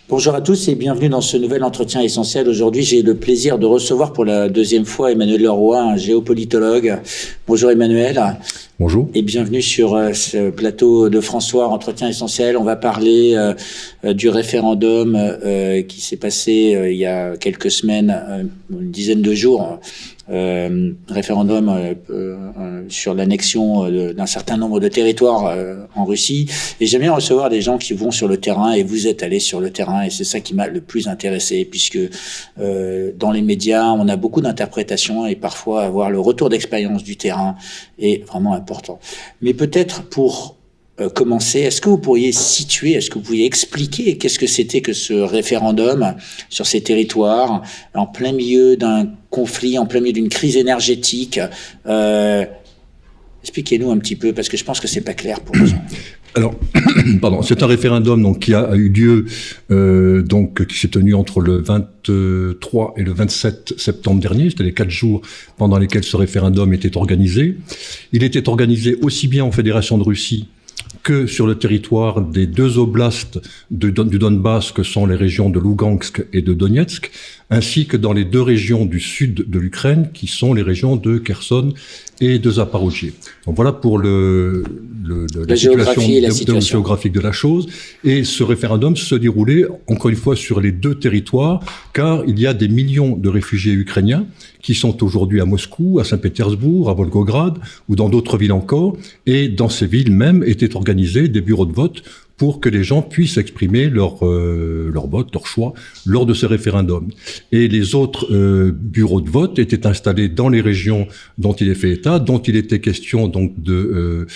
Bonjour à tous et bienvenue dans ce nouvel entretien essentiel. Aujourd'hui, j'ai le plaisir de recevoir pour la deuxième fois Emmanuel Leroy, un géopolitologue. Bonjour Emmanuel. Bonjour. Et bienvenue sur ce plateau de François, entretien essentiel. On va parler du référendum qui s'est passé il y a quelques semaines, une dizaine de jours. Référendum sur l'annexion d'un certain nombre de territoires en Russie. Et j'aime bien recevoir des gens qui vont sur le terrain, et vous êtes allés sur le terrain, et c'est ça qui m'a le plus intéressé, puisque dans les médias, on a beaucoup d'interprétations, et parfois avoir le retour d'expérience du terrain est vraiment important. Mais peut-être pour commencer, est-ce que vous pourriez situer, est-ce que vous pourriez expliquer qu'est-ce que c'était que ce référendum sur ces territoires, en plein milieu d'un conflit, en plein milieu d'une crise énergétique? Expliquez-nous un petit peu, parce que je pense que c'est pas clair pour nous. Alors, pardon, c'est un référendum donc qui a eu lieu qui s'est tenu entre le 23 et le 27 septembre dernier. C'était les 4 jours pendant lesquels ce référendum était organisé. Il était organisé aussi bien en Fédération de Russie que sur le territoire des deux oblasts du Donbass, que sont les régions de Lugansk et de Donetsk, ainsi que dans les deux régions du sud de l'Ukraine, qui sont les régions de Kherson et de Zaporozhye. Donc voilà pour la situation géographique de la chose. Et ce référendum se déroulait, encore une fois, sur les deux territoires, car il y a des millions de réfugiés ukrainiens qui sont aujourd'hui à Moscou, à Saint-Pétersbourg, à Volgograd, ou dans d'autres villes encore. Et dans ces villes même étaient organisés des bureaux de vote pour que les gens puissent exprimer leur vote, leur choix, lors de ce référendum. Et les autres bureaux de vote étaient installés dans les régions dont il est fait état, dont il était question donc de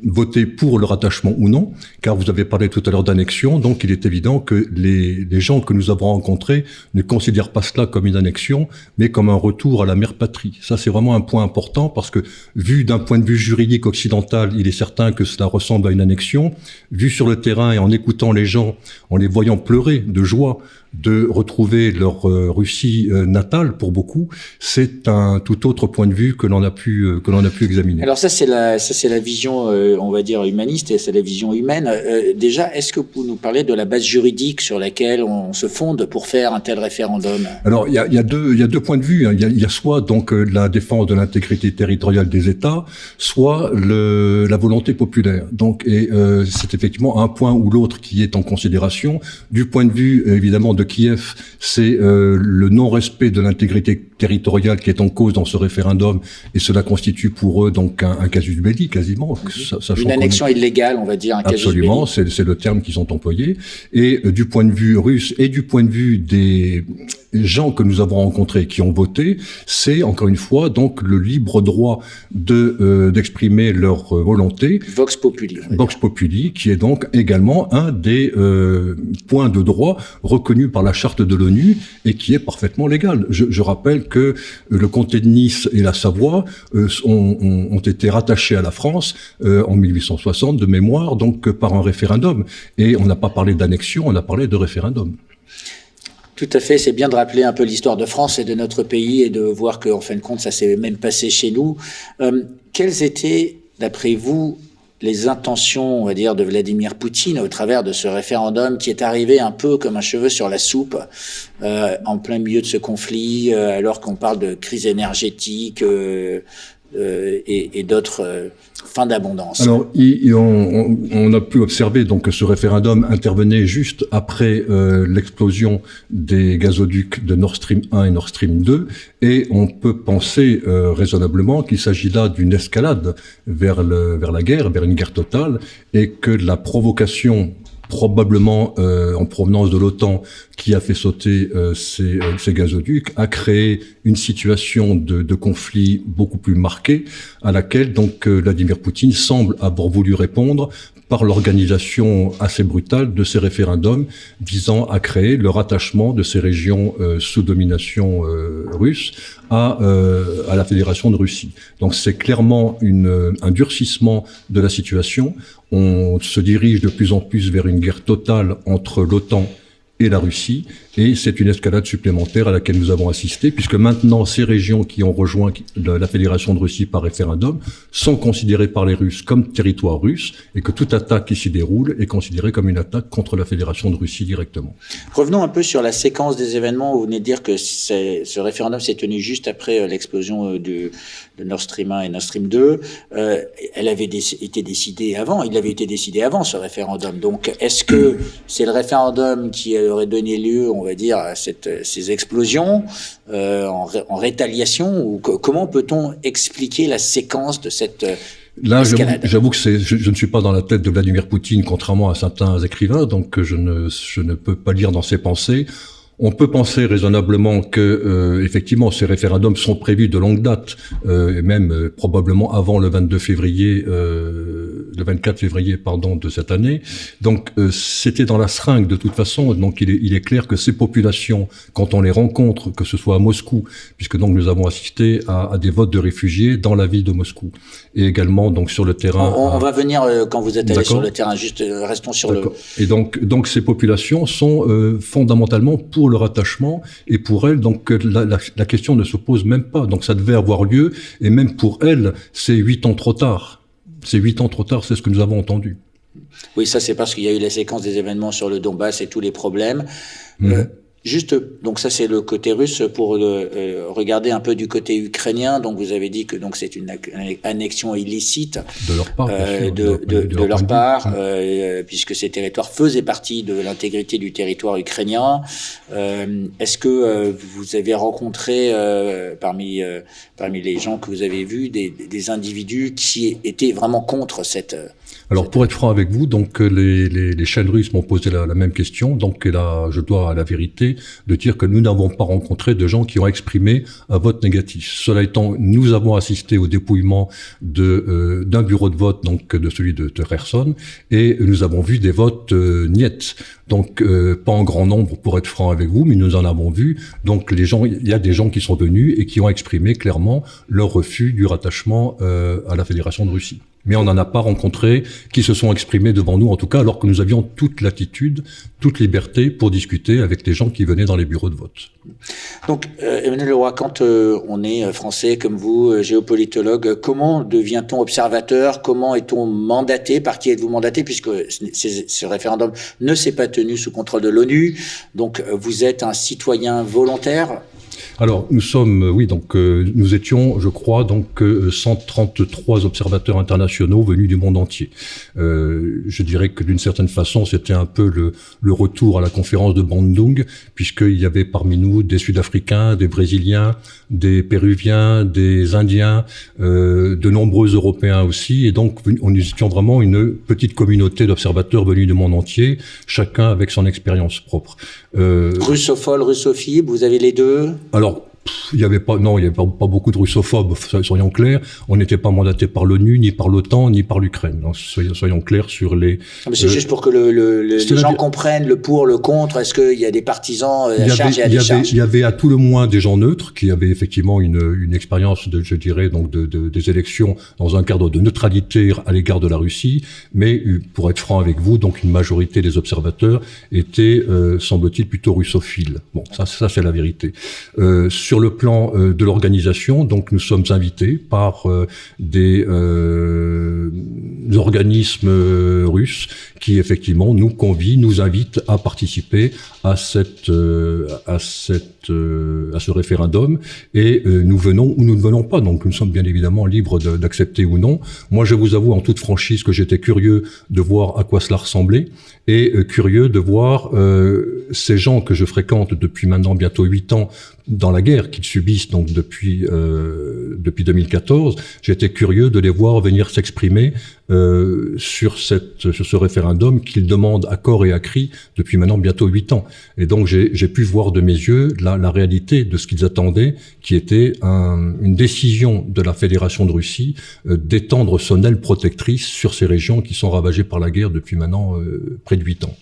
voter pour le rattachement ou non, car vous avez parlé tout à l'heure d'annexion, donc il est évident que les gens que nous avons rencontrés ne considèrent pas cela comme une annexion, mais comme un retour à la mère patrie. Ça, c'est vraiment un point important, parce que vu d'un point de vue juridique occidental, il est certain que cela ressemble à une annexion. Vu sur le terrain et en écoutant les gens, en les voyant pleurer de joie de retrouver leur Russie natale, pour beaucoup, c'est un tout autre point de vue que l'on a pu examiner. Alors ça c'est la vision on va dire humaniste, et c'est la vision humaine. Déjà, est-ce que vous pouvez nous parler de la base juridique sur laquelle on se fonde pour faire un tel référendum? Alors il y a deux points de vue. Il y a soit donc la défense de l'intégrité territoriale des États, soit la volonté populaire. Donc c'est effectivement un point ou l'autre qui est en considération. Du point de vue évidemment de Kiev, c'est le non-respect de l'intégrité territoriale qui est en cause dans ce référendum, et cela constitue pour eux donc un casus belli quasiment. Une annexion illégale, on va dire, un casus belli. Absolument, c'est le terme qu'ils ont employé. Et du point de vue russe et du point de vue des gens que nous avons rencontrés qui ont voté, c'est encore une fois donc le libre droit d'exprimer leur volonté. Vox populi. Vox populi, qui est donc également un des points de droit reconnus par la charte de l'ONU et qui est parfaitement légal. Je rappelle que le comté de Nice et la Savoie ont été rattachés à la France en 1860 de mémoire, donc par un référendum. Et on n'a pas parlé d'annexion, on a parlé de référendum. Tout à fait, c'est bien de rappeler un peu l'histoire de France et de notre pays, et de voir qu'en fin de compte, ça s'est même passé chez nous. Quelles étaient, d'après vous, les intentions, on va dire, de Vladimir Poutine au travers de ce référendum qui est arrivé un peu comme un cheveu sur la soupe en plein milieu de ce conflit, alors qu'on parle de crise énergétique et d'autres fins d'abondance? Alors, on a pu observer donc que ce référendum intervenait juste après l'explosion des gazoducs de Nord Stream 1 et Nord Stream 2, et on peut penser raisonnablement qu'il s'agit là d'une escalade vers la guerre, vers une guerre totale, et que la provocation probablement en provenance de l'OTAN qui a fait sauter ces gazoducs, a créé une situation de conflit beaucoup plus marquée, à laquelle donc Vladimir Poutine semble avoir voulu répondre par l'organisation assez brutale de ces référendums visant à créer le rattachement de ces régions sous domination russe à la Fédération de Russie. Donc c'est clairement un durcissement de la situation. On se dirige de plus en plus vers une guerre totale entre l'OTAN et la Russie, et c'est une escalade supplémentaire à laquelle nous avons assisté, puisque maintenant ces régions qui ont rejoint la Fédération de Russie par référendum sont considérées par les Russes comme territoire russe, et que toute attaque qui s'y déroule est considérée comme une attaque contre la Fédération de Russie directement. Revenons un peu sur la séquence des événements. Vous venez de dire que ce référendum s'est tenu juste après l'explosion de Nord Stream 1 et Nord Stream 2. Il avait été décidé avant, ce référendum. Donc, est-ce que c'est le référendum qui aurait donné lieu, on va dire, à ces explosions en rétaliation, ou comment peut-on expliquer la séquence de cette Là, j'avoue que je ne suis pas dans la tête de Vladimir Poutine, contrairement à certains écrivains, donc je ne peux pas lire dans ses pensées. On peut penser raisonnablement que effectivement ces référendums sont prévus de longue date, et même probablement avant le 24 février de cette année. Donc c'était dans la seringue de toute façon. Donc il est clair que ces populations, quand on les rencontre, que ce soit à Moscou, puisque donc nous avons assisté à des votes de réfugiés dans la ville de Moscou, et également donc sur le terrain. On va venir quand vous êtes allé sur le terrain. Juste restons sur le. Et donc ces populations sont fondamentalement pour le rattachement, et pour elles, donc la question ne se pose même pas. Donc ça devait avoir lieu, et même pour elles, c'est 8 ans trop tard. C'est 8 ans trop tard, c'est ce que nous avons entendu. Oui, ça c'est parce qu'il y a eu la séquence des événements sur le Donbass et tous les problèmes. Juste, donc ça c'est le côté russe. Pour regarder un peu du côté ukrainien, donc vous avez dit que donc c'est une annexion illicite de leur part, de leur part, puisque ces territoires faisaient partie de l'intégrité du territoire ukrainien. Est-ce que vous avez rencontré parmi les gens que vous avez vus des individus qui étaient vraiment contre cette Alors, pour être franc avec vous, donc les chaînes russes m'ont posé la même question. Donc, là, je dois à la vérité de dire que nous n'avons pas rencontré de gens qui ont exprimé un vote négatif. Cela étant, nous avons assisté au dépouillement d'un bureau de vote, donc de celui de Kherson, et nous avons vu des votes niet. Donc, pas en grand nombre, pour être franc avec vous, mais nous en avons vu. Donc, il y a des gens qui sont venus et qui ont exprimé clairement leur refus du rattachement à la Fédération de Russie. Mais on n'en a pas rencontré qui se sont exprimés devant nous, en tout cas, alors que nous avions toute latitude, toute liberté pour discuter avec les gens qui venaient dans les bureaux de vote. Donc, Emmanuel Leroy, quand on est français comme vous, géopolitologue, comment devient-on observateur? Comment est-on mandaté? Par qui êtes-vous mandaté? Puisque ce référendum ne s'est pas tenu sous contrôle de l'ONU. Donc, vous êtes un citoyen volontaire? Alors, nous étions, je crois, donc 133 observateurs internationaux venus du monde entier. Je dirais que d'une certaine façon, c'était un peu le retour à la conférence de Bandung, puisqu'il y avait parmi nous des Sud-Africains, des Brésiliens, des Péruviens, des Indiens, de nombreux Européens aussi, et donc nous étions vraiment une petite communauté d'observateurs venus du monde entier, chacun avec son expérience propre. Russophone, russophile, vous avez les deux? Alors, il y avait pas beaucoup de russophobes, soyons clairs. On n'était pas mandaté par l'ONU, ni par l'OTAN, ni par l'Ukraine. Donc, soyons clairs sur les... Mais c'est juste pour que les gens comprennent le pour, le contre. Est-ce qu'il y a des partisans à charge et à décharge? Il y avait à tout le moins des gens neutres qui avaient effectivement une expérience des élections dans un cadre de neutralité à l'égard de la Russie. Mais pour être franc avec vous, donc une majorité des observateurs étaient, semble-t-il, plutôt russophiles. Bon, ça c'est la vérité. Sur le plan de l'organisation, donc nous sommes invités par des organismes russes qui effectivement nous convient, nous invitent à participer à ce référendum, et nous venons ou nous ne venons pas. Donc nous sommes bien évidemment libres d'accepter ou non. Moi, je vous avoue en toute franchise que j'étais curieux de voir à quoi cela ressemblait, et curieux de voir ces gens que je fréquente depuis maintenant bientôt 8 ans dans la guerre qu'ils subissent donc depuis 2014. J'étais curieux de les voir venir s'exprimer sur ce référendum qu'ils demandent à corps et à cri depuis maintenant bientôt 8 ans. Et donc j'ai pu voir de mes yeux la réalité de ce qu'ils attendaient, qui était une décision de la Fédération de Russie d'étendre son aile protectrice sur ces régions qui sont ravagées par la guerre depuis maintenant près de 8 ans.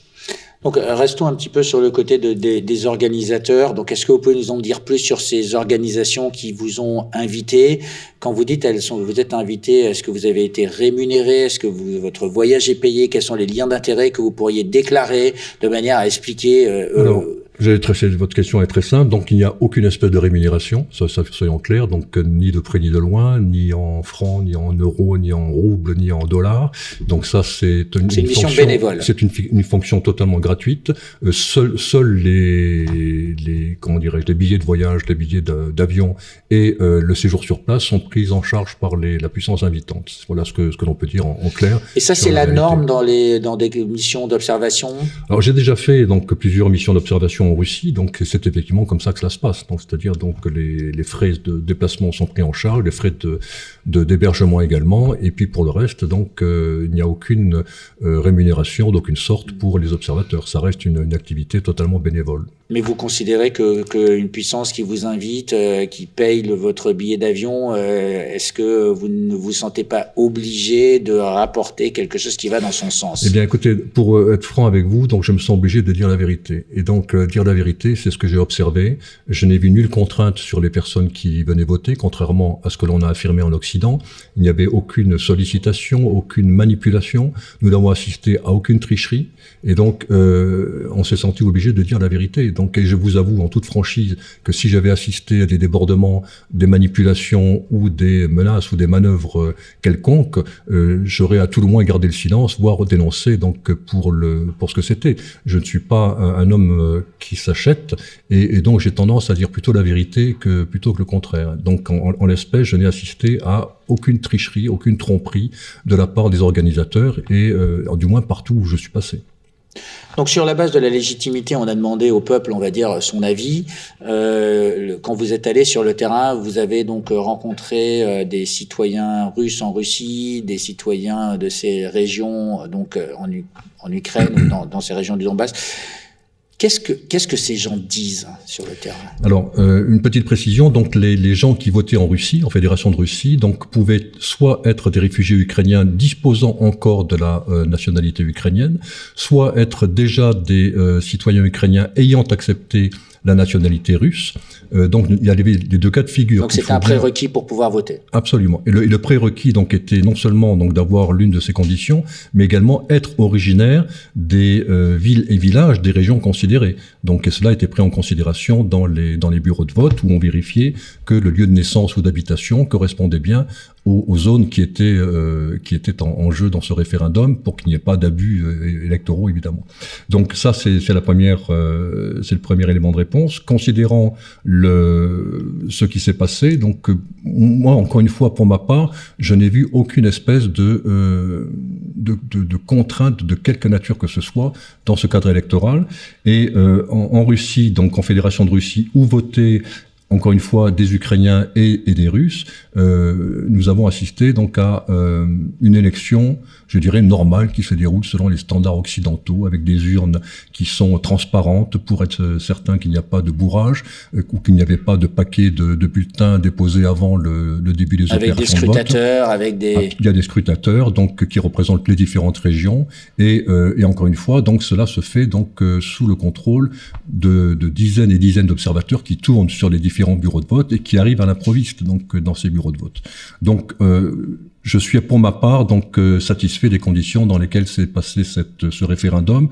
Donc, restons un petit peu sur le côté des organisateurs. Donc, est-ce que vous pouvez nous en dire plus sur ces organisations qui vous ont invité? Quand vous dites vous êtes invité, est-ce que vous avez été rémunéré? Est-ce que votre voyage est payé? Quels sont les liens d'intérêt que vous pourriez déclarer de manière à expliquer Alors, votre question est très simple. Donc, il n'y a aucune espèce de rémunération, ça soyons clairs. Donc, ni de près ni de loin, ni en francs, ni en euros, ni en roubles, ni en dollars. Donc, ça, c'est une mission fonction bénévole. C'est une fonction totalement gratuite. Seuls les comment dirais-je, les billets de voyage, les billets d'avion et le séjour sur place sont pris en charge par la puissance invitante. Voilà ce que l'on peut dire en clair. Et ça, c'est la norme dans des missions d'observation? Alors, j'ai déjà fait donc plusieurs missions d'observation en Russie, donc c'est effectivement comme ça que cela se passe. Donc, c'est-à-dire donc que les frais de déplacement sont pris en charge, les frais d'hébergement également, et puis pour le reste, donc il n'y a aucune rémunération d'aucune sorte pour les observateurs. Ça reste une activité totalement bénévole. Mais vous considérez qu'une puissance qui vous invite, qui paye votre billet d'avion, est-ce que vous ne vous sentez pas obligé de rapporter quelque chose qui va dans son sens? Eh bien, écoutez, pour être franc avec vous, donc je me sens obligé de dire la vérité. Et donc, dire la vérité, c'est ce que j'ai observé. Je n'ai vu nulle contrainte sur les personnes qui venaient voter, contrairement à ce que l'on a affirmé en Occident. Il n'y avait aucune sollicitation, aucune manipulation. Nous n'avons assisté à aucune tricherie. Et donc, on s'est senti obligé de dire la vérité. Donc, et je vous avoue en toute franchise que si j'avais assisté à des débordements, des manipulations ou des menaces ou des manœuvres quelconques, j'aurais à tout le moins gardé le silence, voire dénoncé donc pour ce que c'était. Je ne suis pas un homme qui s'achète et donc j'ai tendance à dire plutôt la vérité plutôt que le contraire. Donc en l'espèce, je n'ai assisté à aucune tricherie, aucune tromperie de la part des organisateurs et du moins partout où je suis passé. Donc sur la base de la légitimité, on a demandé au peuple, on va dire, son avis. Quand vous êtes allé sur le terrain, vous avez donc rencontré des citoyens russes en Russie, des citoyens de ces régions, donc en Ukraine, dans ces régions du Donbass. Qu'est-ce que ces gens disent sur le terrain? Alors, une petite précision. Donc, les gens qui votaient en Russie, en Fédération de Russie, donc pouvaient soit être des réfugiés ukrainiens disposant encore de la nationalité ukrainienne, soit être déjà des citoyens ukrainiens ayant accepté la nationalité russe. Donc, il y avait les deux cas de figure. Donc, c'était un prérequis pour pouvoir voter. Absolument. Et le prérequis, donc, était non seulement, donc, d'avoir l'une de ces conditions, mais également être originaire des villes et villages des régions considérées. Donc, et cela était pris en considération dans les bureaux de vote où on vérifiait que le lieu de naissance ou d'habitation correspondait bien aux zones qui étaient en jeu dans ce référendum pour qu'il n'y ait pas d'abus électoraux, évidemment. Donc ça, c'est le premier élément de réponse. Considérant ce qui s'est passé, donc moi, encore une fois, pour ma part, je n'ai vu aucune espèce de contrainte de quelque nature que ce soit dans ce cadre électoral. Et en Russie, donc en Fédération de Russie, où voter encore une fois des Ukrainiens et des Russes, nous avons assisté donc à une élection, je dirais, normale qui se déroule selon les standards occidentaux, avec des urnes qui sont transparentes pour être certain qu'il n'y a pas de bourrage ou qu'il n'y avait pas de paquet de bulletins déposés avant le début des opérations de vote. Avec des scrutateurs, il y a des scrutateurs donc qui représentent les différentes régions et encore une fois donc cela se fait donc sous le contrôle de dizaines et dizaines d'observateurs qui tournent sur les différents bureaux de vote et qui arrivent à l'improviste donc dans ces bureaux de vote. Donc je suis pour ma part donc satisfait des conditions dans lesquelles s'est passé ce référendum.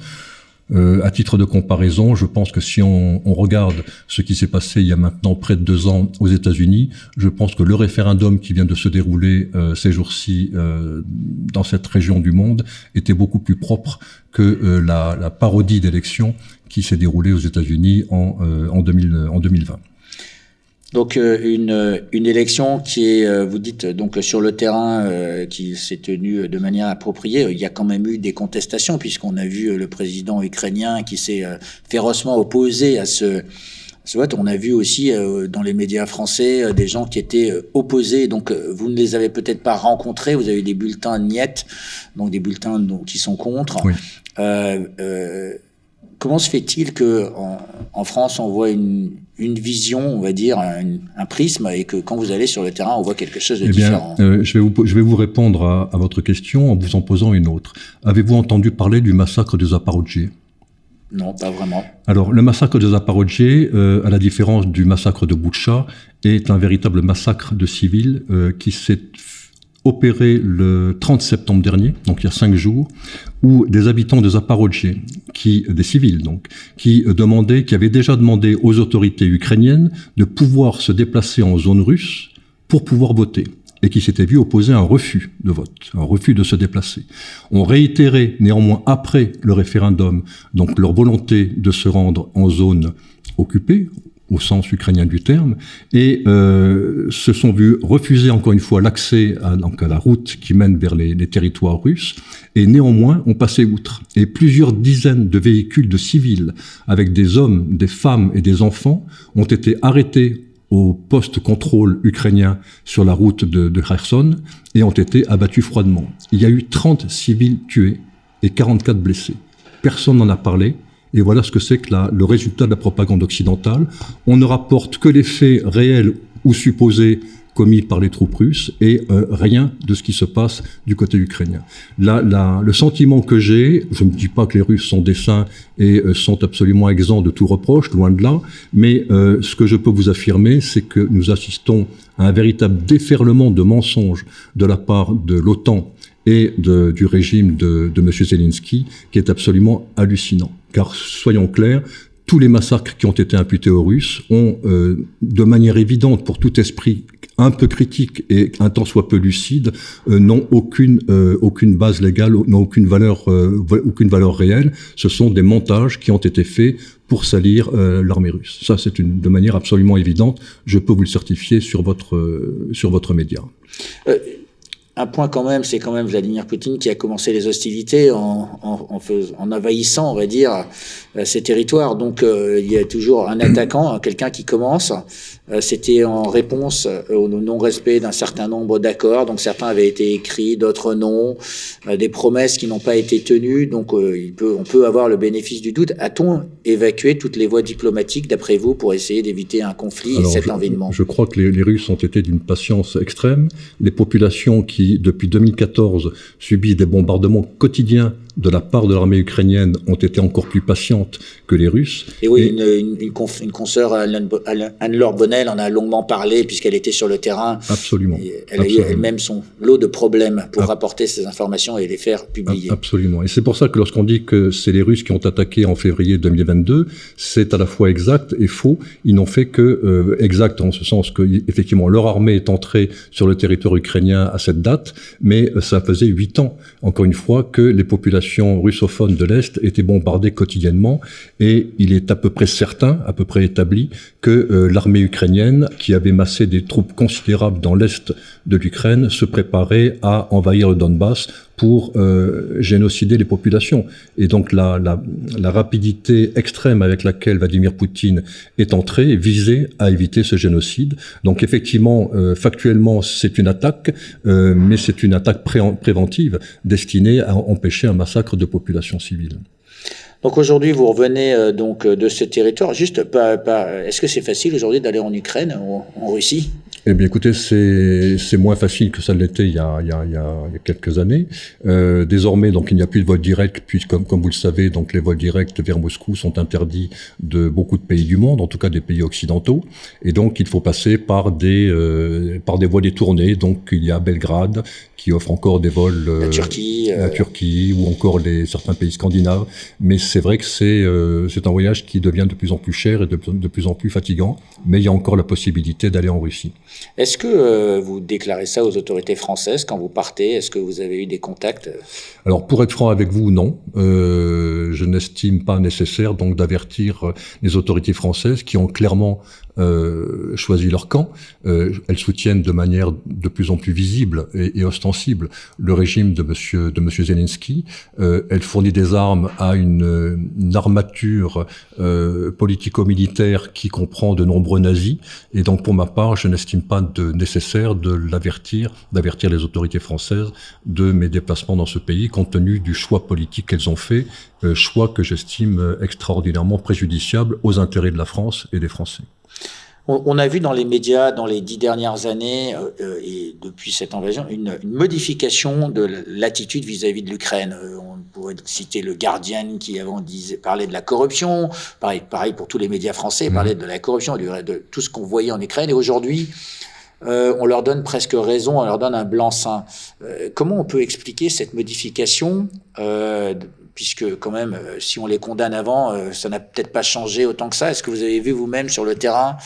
À titre de comparaison, je pense que si on regarde ce qui s'est passé il y a maintenant près de 2 ans aux États-Unis, je pense que le référendum qui vient de se dérouler ces jours-ci dans cette région du monde était beaucoup plus propre que la parodie d'élection qui s'est déroulée aux États-Unis en 2020. Donc une élection qui est, vous dites donc sur le terrain, qui s'est tenue de manière appropriée. Il y a quand même eu des contestations puisqu'on a vu le président ukrainien qui s'est férocement opposé à ce vote. On a vu aussi dans les médias français des gens qui étaient opposés. Donc vous ne les avez peut-être pas rencontrés. Vous avez des bulletins niet, donc des bulletins qui sont contre. Oui. Comment se fait-il que en France on voit une vision, on va dire, un prisme, et que quand vous allez sur le terrain, on voit quelque chose de différent? Je vais vous répondre à votre question en vous en posant une autre. Avez-vous entendu parler du massacre de Zaporozhye? Non, pas vraiment. Alors, le massacre de Zaporozhye, à la différence du massacre de Boutcha, est un véritable massacre de civils qui s'est opéré le 30 septembre dernier, donc il y a 5 jours, où des habitants de Zaporozhye, des civils donc, qui avaient déjà demandé aux autorités ukrainiennes de pouvoir se déplacer en zone russe pour pouvoir voter, et qui s'étaient vus opposer un refus de vote, un refus de se déplacer. On réitérait néanmoins après le référendum donc leur volonté de se rendre en zone occupée, au sens ukrainien du terme, et se sont vus refuser encore une fois l'accès à la route qui mène vers les territoires russes, et néanmoins ont passé outre. Et plusieurs dizaines de véhicules de civils, avec des hommes, des femmes et des enfants, ont été arrêtés au poste contrôle ukrainien sur la route de Kherson et ont été abattus froidement. Il y a eu 30 civils tués et 44 blessés. Personne n'en a parlé. Et voilà ce que c'est que le résultat de la propagande occidentale. On ne rapporte que les faits réels ou supposés commis par les troupes russes et rien de ce qui se passe du côté ukrainien. Le sentiment que j'ai, je ne dis pas que les Russes sont des saints et sont absolument exempts de tout reproche, loin de là, mais ce que je peux vous affirmer, c'est que nous assistons à un véritable déferlement de mensonges de la part de l'OTAN et du régime de M. Zelensky, qui est absolument hallucinant. Car, soyons clairs, tous les massacres qui ont été imputés aux Russes ont, de manière évidente, pour tout esprit un peu critique et un tant soit peu lucide, n'ont aucune base légale, n'ont aucune valeur réelle. Ce sont des montages qui ont été faits pour salir l'armée russe. Ça, c'est de manière absolument évidente. Je peux vous le certifier sur votre média. Un point quand même, c'est quand même Vladimir Poutine qui a commencé les hostilités en envahissant, on va dire, ces territoires. Donc il y a toujours un attaquant, quelqu'un qui commence. C'était en réponse au non-respect d'un certain nombre d'accords. Donc certains avaient été écrits, d'autres non. Des promesses qui n'ont pas été tenues. Donc on peut avoir le bénéfice du doute. A-t-on évacué toutes les voies diplomatiques, d'après vous, pour essayer d'éviter un conflit et cet environnement ? Je crois que les Russes ont été d'une patience extrême. Les populations qui, depuis 2014, subissent des bombardements quotidiens de la part de l'armée ukrainienne ont été encore plus patientes que les Russes. Et oui, une consoeur, Anne-Laure Bonnel, en a longuement parlé puisqu'elle était sur le terrain. Absolument. Elle a eu elle-même son lot de problèmes pour rapporter ces informations et les faire publier. Absolument. Et c'est pour ça que lorsqu'on dit que c'est les Russes qui ont attaqué en février 2022, c'est à la fois exact et faux. Ils n'ont fait que exact en ce sens que effectivement leur armée est entrée sur le territoire ukrainien à cette date, mais ça faisait 8 ans, encore une fois, que les populations russophones de l'Est étaient bombardées quotidiennement, et il est à peu près certain, à peu près établi, que l'armée ukrainienne, qui avait massé des troupes considérables dans l'Est de l'Ukraine, se préparait à envahir le Donbass pour génocider les populations. Et donc la rapidité extrême avec laquelle Vladimir Poutine est entré visait à éviter ce génocide. Donc effectivement, factuellement, c'est une attaque, mais c'est une attaque préventive destinée à empêcher un massacre de populations civiles. Donc aujourd'hui, vous revenez donc de ce territoire. Juste, est-ce que c'est facile aujourd'hui d'aller en Ukraine ou en Russie ? Eh bien, écoutez, c'est moins facile que ça l'était il y a quelques années. Désormais, donc, il n'y a plus de vols directs, puisque, comme vous le savez, donc, les vols directs vers Moscou sont interdits de beaucoup de pays du monde, en tout cas des pays occidentaux. Et donc, il faut passer par des voies détournées. Donc, il y a Belgrade, qui offre encore des vols la Turquie, ou encore certains pays scandinaves. Mais c'est vrai que c'est un voyage qui devient de plus en plus cher et de plus en plus fatigant. Mais il y a encore la possibilité d'aller en Russie. Est-ce que vous déclarez ça aux autorités françaises quand vous partez ? Est-ce que vous avez eu des contacts ? Alors, pour être franc avec vous, non. Je n'estime pas nécessaire donc d'avertir les autorités françaises qui ont clairement choisi leur camp. Elles soutiennent de manière de plus en plus visible et ostensible le régime de monsieur Zelensky. Elles fournissent des armes à une armature politico-militaire qui comprend de nombreux nazis. Et donc, pour ma part, je n'estime pas nécessaire d'avertir les autorités françaises de mes déplacements dans ce pays, compte tenu du choix politique qu'elles ont fait, choix que j'estime extraordinairement préjudiciable aux intérêts de la France et des Français. On a vu dans les médias, dans les 10 dernières années, et depuis cette invasion, une modification de l'attitude vis-à-vis de l'Ukraine. On pourrait citer le Guardian qui avant parlait de la corruption, pareil pour tous les médias français, parlait de la corruption, de tout ce qu'on voyait en Ukraine. Et aujourd'hui, on leur donne presque raison, on leur donne un blanc-seing. Comment on peut expliquer cette modification puisque quand même, si on les condamne avant, ça n'a peut-être pas changé autant que ça. Est-ce que vous avez vu vous-même sur le terrain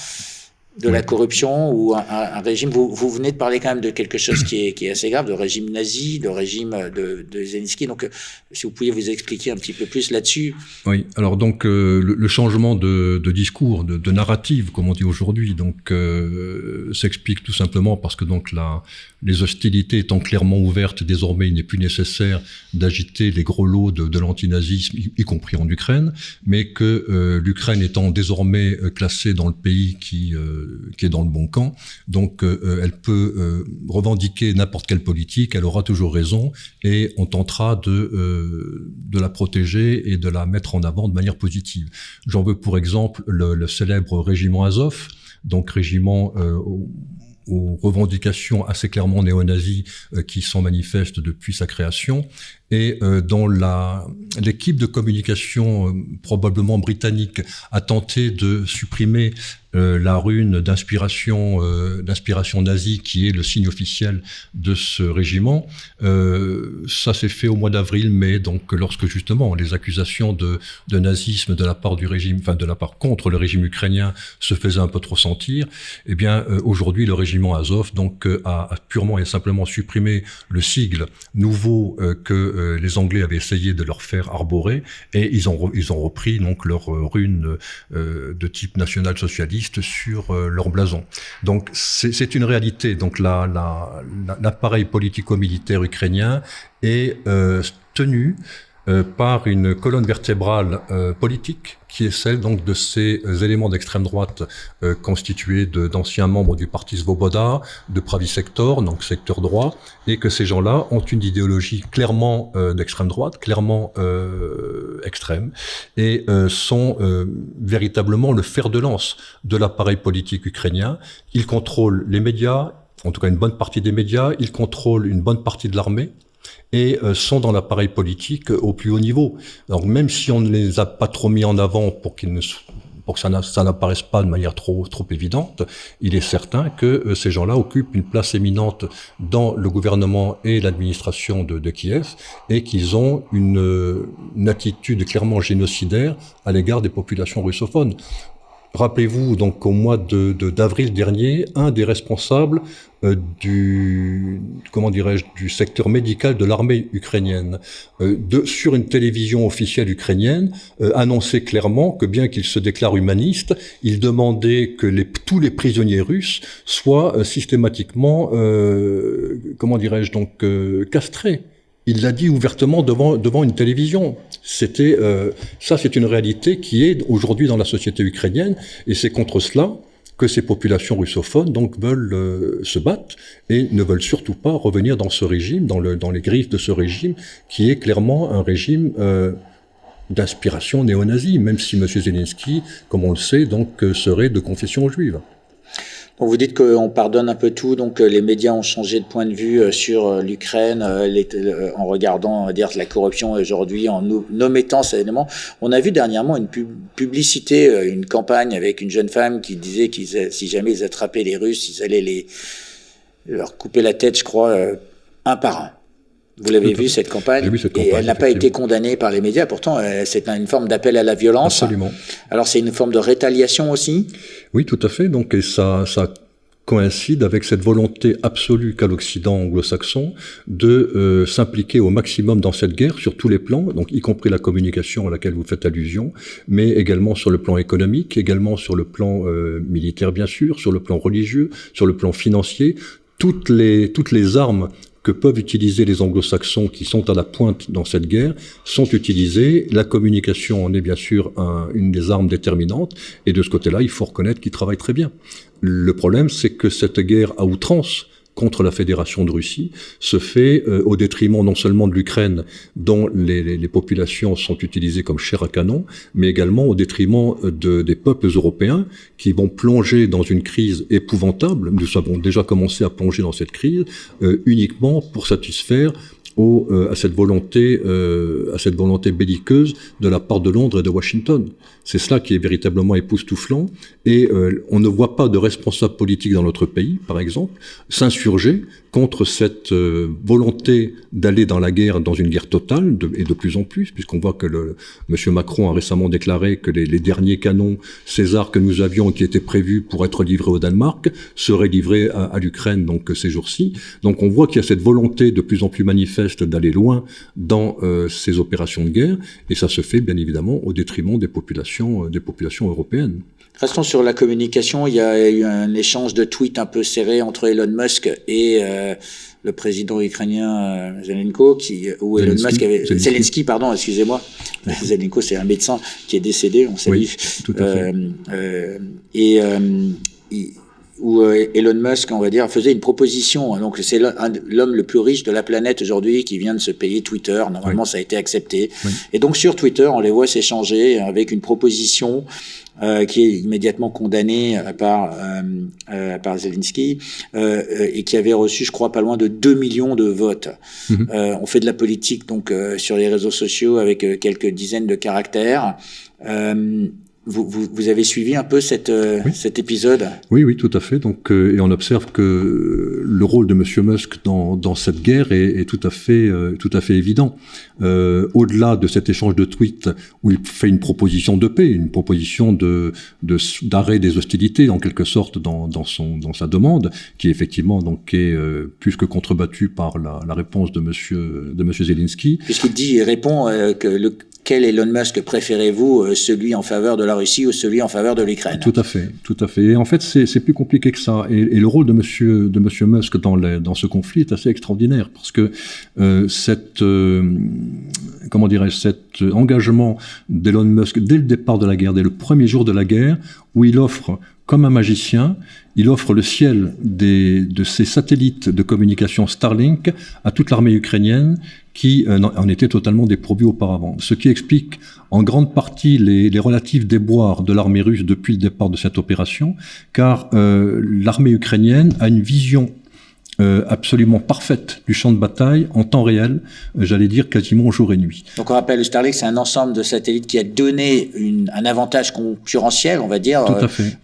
de la corruption ou un régime, vous venez de parler quand même de quelque chose qui est assez grave, de régime nazi, de régime de Zelensky. Donc, si vous pouviez vous expliquer un petit peu plus là-dessus. Oui, alors donc le changement de discours, de narrative, comme on dit aujourd'hui, donc s'explique tout simplement parce que donc les hostilités étant clairement ouvertes, désormais il n'est plus nécessaire d'agiter les gros lots de l'antinazisme, y compris en Ukraine, mais que l'Ukraine étant désormais classée dans le pays qui est dans le bon camp, donc elle peut revendiquer n'importe quelle politique, elle aura toujours raison et on tentera de la protéger et de la mettre en avant de manière positive. J'en veux pour exemple le célèbre régiment Azov, donc régiment aux revendications assez clairement néo-nazis qui sont manifestes depuis sa création, et dont l'équipe de communication probablement britannique a tenté de supprimer la rune d'inspiration nazie qui est le signe officiel de ce régiment. Ça s'est fait au mois d'avril, mai, donc lorsque justement les accusations de nazisme de la part du régime, enfin de la part contre le régime ukrainien se faisaient un peu trop sentir. Eh bien aujourd'hui le régiment Azov donc a purement et simplement supprimé le sigle nouveau que les Anglais avaient essayé de leur faire arborer, et ils ont repris donc leur rune de type national-socialiste sur leur blason. Donc c'est une réalité. Donc l'appareil politico-militaire ukrainien est tenu par une colonne vertébrale politique qui est celle donc de ces éléments d'extrême droite constitués d'anciens membres du parti Svoboda, de Pravi Sector, donc secteur droit, et que ces gens-là ont une idéologie clairement d'extrême droite, clairement extrême, et sont véritablement le fer de lance de l'appareil politique ukrainien. Ils contrôlent les médias, en tout cas une bonne partie des médias, ils contrôlent une bonne partie de l'armée, et sont dans l'appareil politique au plus haut niveau. Donc même si on ne les a pas trop mis en avant pour que ça n'apparaisse pas de manière trop évidente, il est certain que ces gens-là occupent une place éminente dans le gouvernement et l'administration de Kiev, et qu'ils ont une attitude clairement génocidaire à l'égard des populations russophones. Rappelez-vous donc au mois d'avril dernier, un des responsables du secteur médical de l'armée ukrainienne, sur une télévision officielle ukrainienne, annonçait clairement que bien qu'il se déclare humaniste, il demandait que tous les prisonniers russes soient systématiquement, castrés. Il l'a dit ouvertement devant une télévision. C'est une réalité qui est aujourd'hui dans la société ukrainienne, et c'est contre cela que ces populations russophones donc veulent se battre et ne veulent surtout pas revenir dans ce régime, dans les griffes de ce régime qui est clairement un régime d'inspiration néo-nazie, même si M. Zelensky, comme on le sait, donc serait de confession juive. Donc vous dites qu'on pardonne un peu tout, donc les médias ont changé de point de vue sur l'Ukraine en regardant, on va dire, la corruption aujourd'hui, en omettant ces éléments. On a vu dernièrement une publicité, une campagne avec une jeune femme qui disait si jamais ils attrapaient les Russes, ils allaient leur couper la tête, je crois, un par un. Vous l'avez vu, cette campagne, et elle n'a pas été condamnée par les médias. Pourtant, c'est une forme d'appel à la violence. Absolument. Alors, c'est une forme de rétaliation aussi? Oui, tout à fait. Donc, et ça coïncide avec cette volonté absolue qu'a l'Occident anglo-saxon de s'impliquer au maximum dans cette guerre sur tous les plans, donc y compris la communication à laquelle vous faites allusion, mais également sur le plan économique, également sur le plan militaire, bien sûr, sur le plan religieux, sur le plan financier. Toutes les armes que peuvent utiliser les anglo-saxons qui sont à la pointe dans cette guerre sont utilisées. La communication en est bien sûr une des armes déterminantes, et de ce côté-là, il faut reconnaître qu'ils travaillent très bien. Le problème, c'est que cette guerre à outrance contre la Fédération de Russie se fait au détriment non seulement de l'Ukraine, dont les populations sont utilisées comme chair à canon, mais également au détriment des peuples européens qui vont plonger dans une crise épouvantable. Nous avons déjà commencé à plonger dans cette crise uniquement pour satisfaire à cette volonté belliqueuse de la part de Londres et de Washington. C'est cela qui est véritablement époustouflant, et on ne voit pas de responsables politiques dans notre pays, par exemple, s'insurger contre cette volonté d'aller dans la guerre, dans une guerre totale, et de plus en plus, puisqu'on voit que M. Macron a récemment déclaré que les derniers canons César que nous avions, qui étaient prévus pour être livrés au Danemark, seraient livrés à l'Ukraine donc ces jours-ci. Donc on voit qu'il y a cette volonté de plus en plus manifeste d'aller loin dans ces opérations de guerre, et ça se fait bien évidemment au détriment des populations européennes. Restons sur la communication. Il y a eu un échange de tweets un peu serré entre Elon Musk et le président ukrainien Zelensky, pardon, excusez-moi. Zelensky, c'est un médecin qui est décédé, on salue. Oui, tout à fait. Où Elon Musk, on va dire, faisait une proposition. Donc c'est l'homme le plus riche de la planète aujourd'hui qui vient de se payer Twitter. Normalement, ça a été accepté. Oui. Et donc sur Twitter, on les voit s'échanger avec une proposition qui est immédiatement condamnée par Zelensky et qui avait reçu, je crois, pas loin de 2 millions de votes. On fait de la politique donc sur les réseaux sociaux avec quelques dizaines de caractères. Vous avez suivi un peu cet épisode? Oui, tout à fait. Donc, et on observe que le rôle de Monsieur Musk dans cette guerre est tout à fait évident. Au-delà de cet échange de tweets où il fait une proposition de paix, une proposition d'arrêt des hostilités en quelque sorte dans sa demande, qui effectivement donc est plus que contrebattue par la réponse de Monsieur Zelensky. Puisqu'il répond que quel Elon Musk préférez-vous, celui en faveur de la Russie ou celui en faveur de l'Ukraine? Tout à fait. Et en fait, c'est plus compliqué que ça. Et le rôle de Monsieur Musk dans ce conflit est assez extraordinaire, parce que cet engagement d'Elon Musk dès le départ de la guerre, dès le premier jour de la guerre, où il offre, comme un magicien, il offre le ciel de ces satellites de communication Starlink à toute l'armée ukrainienne qui en était totalement dépourvue auparavant. Ce qui explique en grande partie les relatifs déboires de l'armée russe depuis le départ de cette opération, car l'armée ukrainienne a une vision absolument parfaite du champ de bataille en temps réel, j'allais dire quasiment jour et nuit. Donc on rappelle, le Starlink, c'est un ensemble de satellites qui a donné un avantage concurrentiel, on va dire,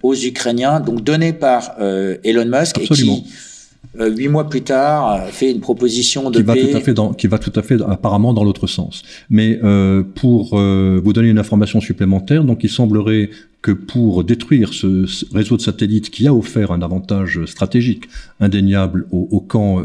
aux Ukrainiens, donc donné par Elon Musk. Absolument. Et qui 8 mois plus tard, fait une proposition de paix. Qui va tout à fait apparemment dans l'autre sens. Mais pour vous donner une information supplémentaire, donc il semblerait que pour détruire ce réseau de satellites qui a offert un avantage stratégique indéniable au camp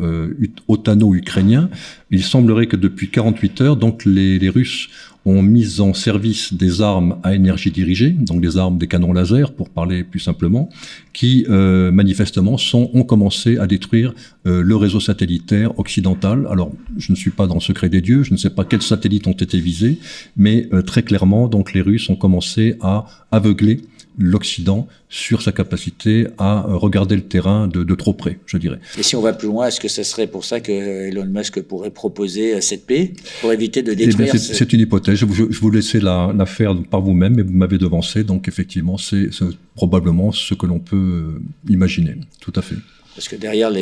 otano-ukrainien, il semblerait que depuis 48 heures, donc les Russes ont mis en service des armes à énergie dirigée, donc des canons laser, pour parler plus simplement, qui manifestement ont commencé à détruire le réseau satellitaire occidental. Alors, je ne suis pas dans le secret des dieux, je ne sais pas quels satellites ont été visés, mais très clairement, donc les Russes ont commencé à aveugler l'Occident sur sa capacité à regarder le terrain de trop près, je dirais. Et si on va plus loin, est-ce que ce serait pour ça que Elon Musk pourrait proposer cette paix, pour éviter de détruire... C'est une hypothèse, je vous laisser la faire par vous-même, mais vous m'avez devancé, donc effectivement, c'est probablement ce que l'on peut imaginer, tout à fait. Parce que derrière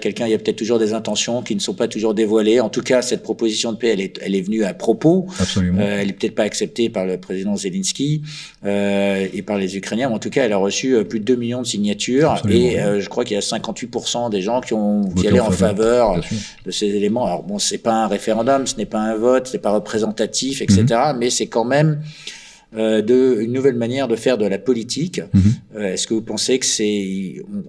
quelqu'un, il y a peut-être toujours des intentions qui ne sont pas toujours dévoilées. En tout cas, cette proposition de paix, elle est venue à propos. Absolument. Elle est peut-être pas acceptée par le président Zelensky et par les Ukrainiens, mais en tout cas, elle a reçu plus de 2 millions de signatures. Absolument. Et je crois qu'il y a 58% des gens qui ont allé en faveur de ces éléments. Alors bon, c'est pas un référendum, ce n'est pas un vote, c'est pas représentatif, etc. Mais c'est quand même une nouvelle manière de faire de la politique. Est-ce que vous pensez que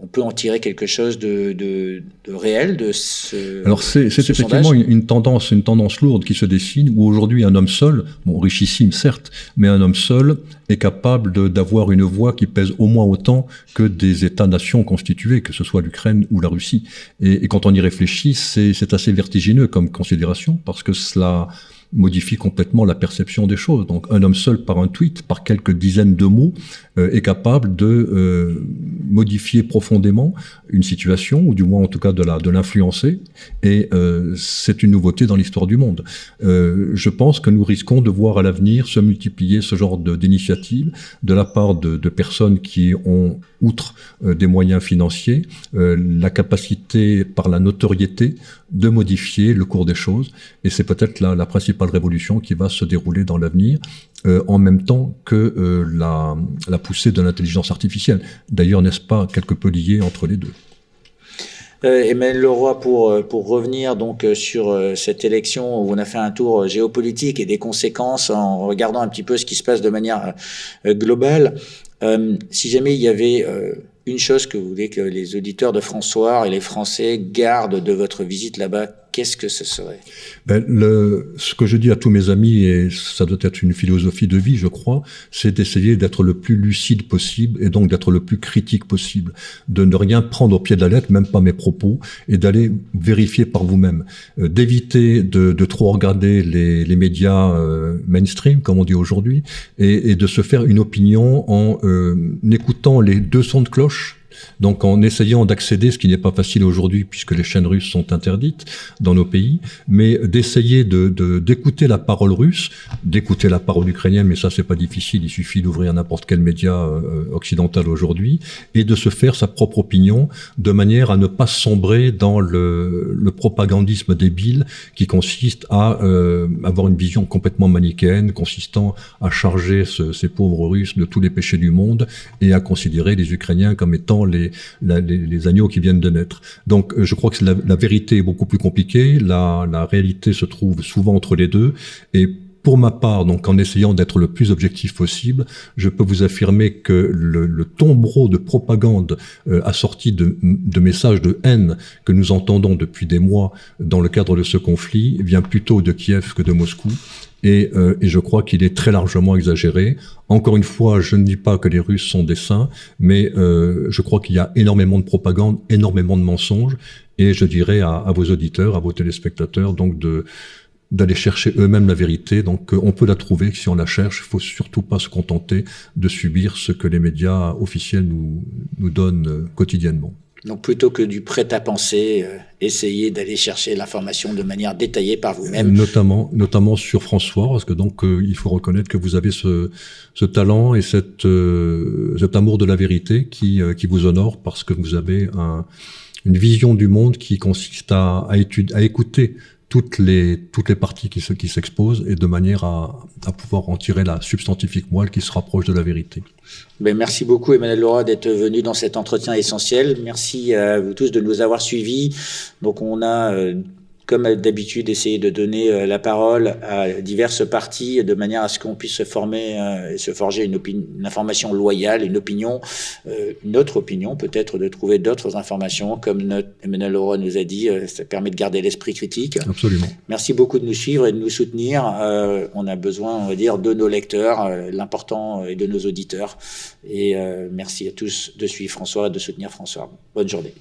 on peut en tirer quelque chose de réel de ce Alors c'est effectivement une tendance lourde qui se dessine, où aujourd'hui un homme seul, richissime certes, mais un homme seul est capable d'avoir une voix qui pèse au moins autant que des États-nations constitués, que ce soit l'Ukraine ou la Russie. Et quand on y réfléchit, c'est assez vertigineux comme considération, parce que cela modifie complètement la perception des choses. Donc un homme seul par un tweet, par quelques dizaines de mots, est capable de modifier profondément une situation, ou du moins en tout cas de l'influencer, et c'est une nouveauté dans l'histoire du monde. Je pense que nous risquons de voir à l'avenir se multiplier ce genre d'initiatives de la part de personnes qui ont, outre des moyens financiers, la capacité par la notoriété de modifier le cours des choses, et c'est peut-être la principale révolution qui va se dérouler dans l'avenir, en même temps que la poussée de l'intelligence artificielle. D'ailleurs, n'est-ce pas quelque peu lié entre les deux? Emmanuel Leroy, pour revenir donc sur cette élection où on a fait un tour géopolitique et des conséquences en regardant un petit peu ce qui se passe de manière globale, si jamais il y avait une chose que vous voulez que les auditeurs de François et les Français gardent de votre visite là-bas, qu'est-ce que ce serait? Ce que je dis à tous mes amis, et ça doit être une philosophie de vie, je crois, c'est d'essayer d'être le plus lucide possible et donc d'être le plus critique possible, de ne rien prendre au pied de la lettre, même pas mes propos, et d'aller vérifier par vous-même, d'éviter de trop regarder les médias mainstream, comme on dit aujourd'hui, et de se faire une opinion en écoutant les deux sons de cloche. Donc en essayant d'accéder, ce qui n'est pas facile aujourd'hui puisque les chaînes russes sont interdites dans nos pays, mais d'essayer d'écouter la parole russe, d'écouter la parole ukrainienne, mais ça c'est pas difficile, il suffit d'ouvrir n'importe quel média occidental aujourd'hui, et de se faire sa propre opinion de manière à ne pas sombrer dans le propagandisme débile qui consiste à avoir une vision complètement manichéenne, consistant à charger ces pauvres Russes de tous les péchés du monde et à considérer les Ukrainiens comme étant les agneaux qui viennent de naître. Donc je crois que la vérité est beaucoup plus compliquée, la réalité se trouve souvent entre les deux, et pour ma part, donc en essayant d'être le plus objectif possible, je peux vous affirmer que le tombereau de propagande assorti de messages de haine que nous entendons depuis des mois dans le cadre de ce conflit vient plutôt de Kiev que de Moscou. Et je crois qu'il est très largement exagéré. Encore une fois, je ne dis pas que les Russes sont des saints, mais je crois qu'il y a énormément de propagande, énormément de mensonges, et je dirais à vos auditeurs, à vos téléspectateurs, donc d'aller chercher eux-mêmes la vérité. Donc on peut la trouver si on la cherche. Il faut surtout pas se contenter de subir ce que les médias officiels nous donnent quotidiennement. Donc plutôt que du prêt-à-penser, essayez d'aller chercher l'information de manière détaillée par vous-même. Notamment sur François, parce que donc il faut reconnaître que vous avez ce talent et cet amour de la vérité qui vous honore, parce que vous avez une vision du monde qui consiste à écouter toutes les parties qui s'exposent, et de manière à pouvoir en tirer la substantifique moelle qui se rapproche de la vérité. Merci beaucoup Emmanuel Leroy d'être venu dans cet entretien essentiel. Merci à vous tous de nous avoir suivis. Donc on a, comme d'habitude, essayé de donner la parole à diverses parties de manière à ce qu'on puisse se forger une information loyale, une opinion, une autre opinion, peut-être de trouver d'autres informations, comme Emmanuel Leroy nous a dit, ça permet de garder l'esprit critique. Absolument. Merci beaucoup de nous suivre et de nous soutenir. On a besoin, on va dire, de nos lecteurs, l'important est de nos auditeurs. Et merci à tous de suivre François, de soutenir François. Bonne journée.